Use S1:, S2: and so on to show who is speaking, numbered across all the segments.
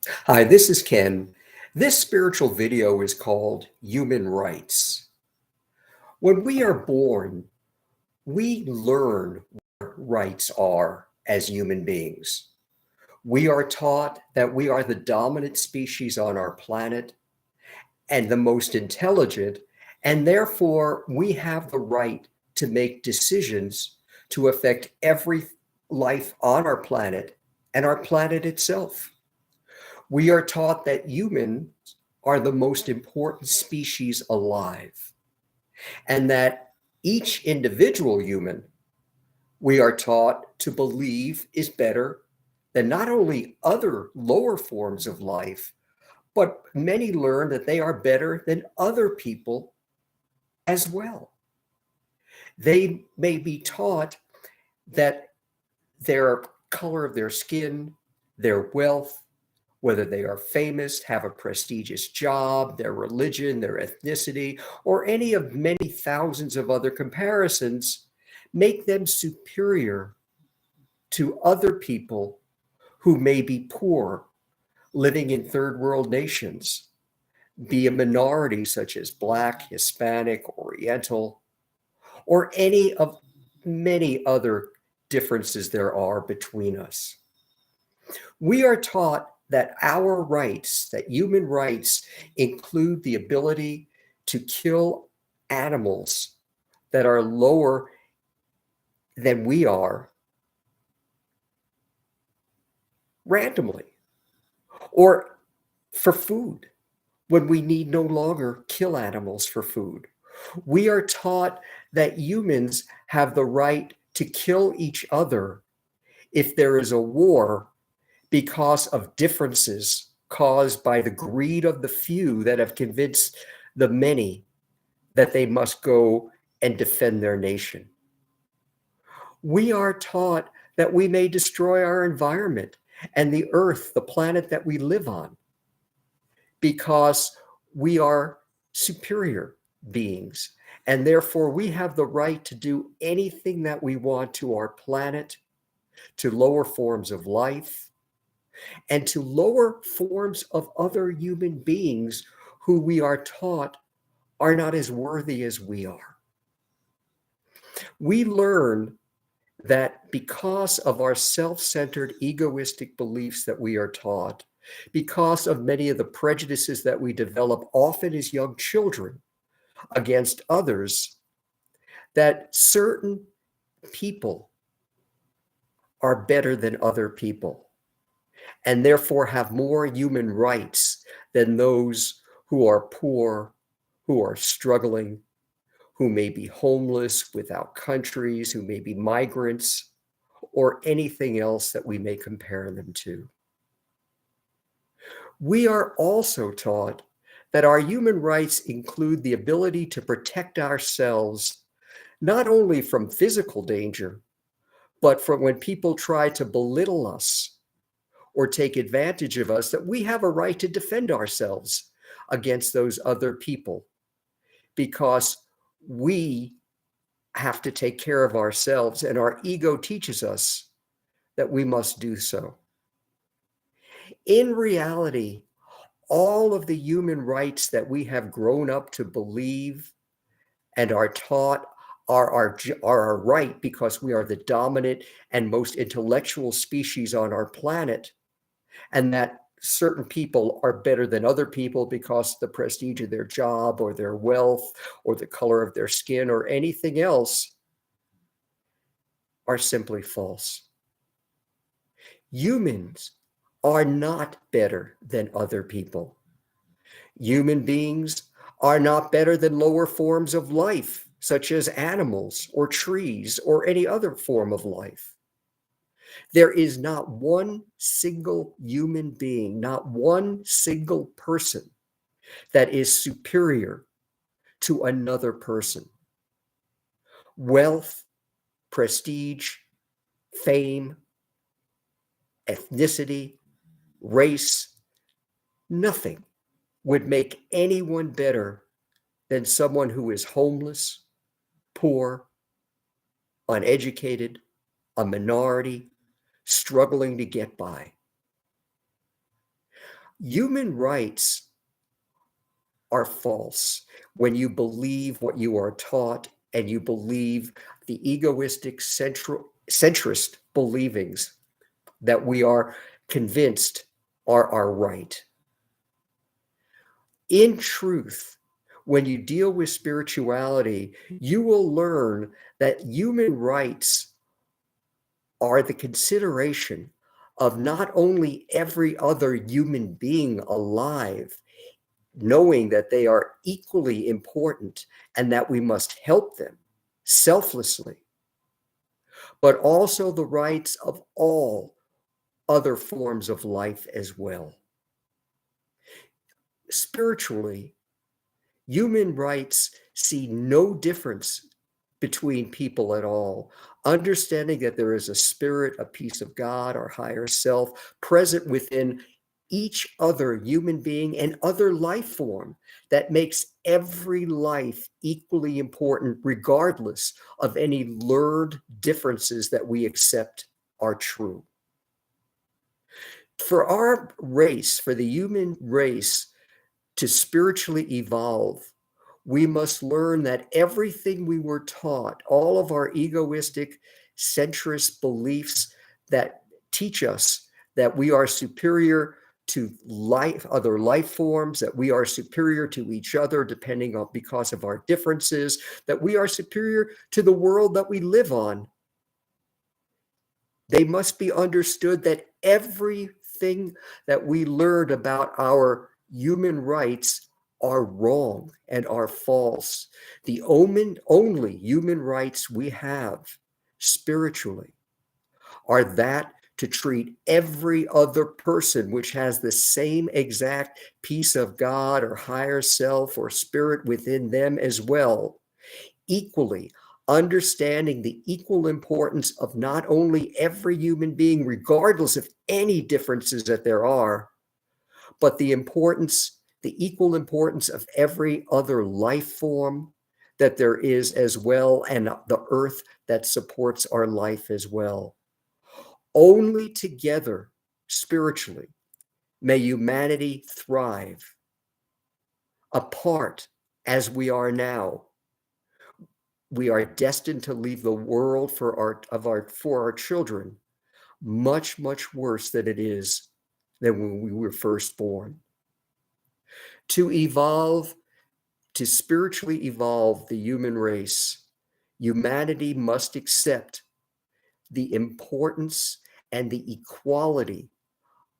S1: Hi, this is Ken. This spiritual video is called Human Rights. When we are born, we learn what rights are as human beings. We are taught that we are the dominant species on our planet and the most intelligent, and therefore we have the right to make decisions to affect every life on our planet and our planet itself. We are taught that humans are the most important species alive, and that each individual human, we are taught to believe, is better than not only other lower forms of life, but many learn that they are better than other people as well. They may be taught that their color of their skin, their wealth, whether they are famous, have a prestigious job, their religion, their ethnicity, or any of many thousands of other comparisons, make them superior to other people who may be poor, living in third world nations, be a minority such as Black, Hispanic, Oriental, or any of many other differences there are between us. We are taught that our rights, that human rights, include the ability to kill animals that are lower than we are randomly or for food when we need no longer kill animals for food. We are taught that humans have the right to kill each other if there is a war because of differences caused by the greed of the few that have convinced the many that they must go and defend their nation. We are taught that we may destroy our environment and the earth, the planet that we live on, because we are superior beings. And therefore, we have the right to do anything that we want to our planet, to lower forms of life, and to lower forms of other human beings who we are taught are not as worthy as we are. We learn that because of our self-centered, egoistic beliefs that we are taught, because of many of the prejudices that we develop often as young children against others, that certain people are better than other people, and therefore have more human rights than those who are poor, who are struggling, who may be homeless, without countries, who may be migrants, or anything else that we may compare them to. We are also taught that our human rights include the ability to protect ourselves not only from physical danger, but from when people try to belittle us or take advantage of us, that we have a right to defend ourselves against those other people because we have to take care of ourselves, and our ego teaches us that we must do so. In reality, all of the human rights that we have grown up to believe and are taught are our right because we are the dominant and most intellectual species on our planet, and that certain people are better than other people because of the prestige of their job or their wealth or the color of their skin or anything else, are simply false. Humans are not better than other people. Human beings are not better than lower forms of life, such as animals or trees or any other form of life. There is not one single human being, not one single person that is superior to another person. Wealth, prestige, fame, ethnicity, race, nothing would make anyone better than someone who is homeless, poor, uneducated, a minority, struggling to get by. Human rights are false when you believe what you are taught and you believe the egoistic centrist believings that we are convinced are our right. In truth, when you deal with spirituality, you will learn that human rights are the consideration of not only every other human being alive, knowing that they are equally important and that we must help them selflessly, but also the rights of all other forms of life as well. Spiritually, human rights see no difference between people at all, understanding that there is a spirit, a piece of God, our higher self, present within each other human being and other life form that makes every life equally important, regardless of any learned differences that we accept are true. For our race, for the human race to spiritually evolve, we must learn that everything we were taught, all of our egoistic, centrist beliefs that teach us that we are superior to life, other life forms, that we are superior to each other depending on because of our differences, that we are superior to the world that we live on. They must be understood that everything that we learned about our human rights are wrong and are false. The only human rights we have spiritually are that to treat every other person which has the same exact piece of God or higher self or spirit within them as well, equally, understanding the equal importance of not only every human being, regardless of any differences that there are, but the equal importance of every other life form that there is as well, and the earth that supports our life as well. Only together, spiritually, may humanity thrive. Apart, as we are now, we are destined to leave the world for our children much, much worse than it is than when we were first born. To evolve, to spiritually evolve the human race, humanity must accept the importance and the equality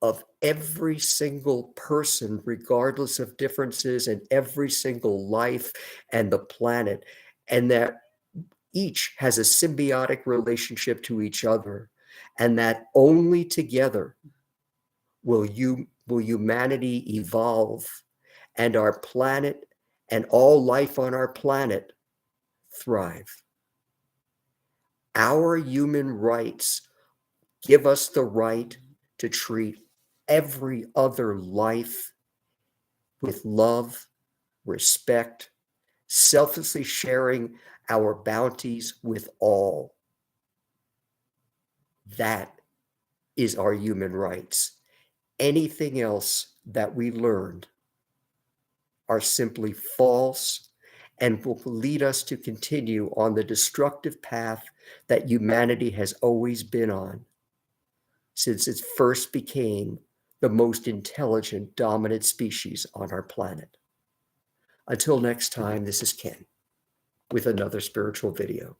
S1: of every single person, regardless of differences, and every single life and the planet, and that each has a symbiotic relationship to each other, and that only together will humanity evolve and our planet and all life on our planet thrive. Our human rights give us the right to treat every other life with love, respect, selflessly sharing our bounties with all. That is our human rights. Anything else that we learned are simply false and will lead us to continue on the destructive path that humanity has always been on since it first became the most intelligent dominant species on our planet. Until next time, this is Ken with another spiritual video.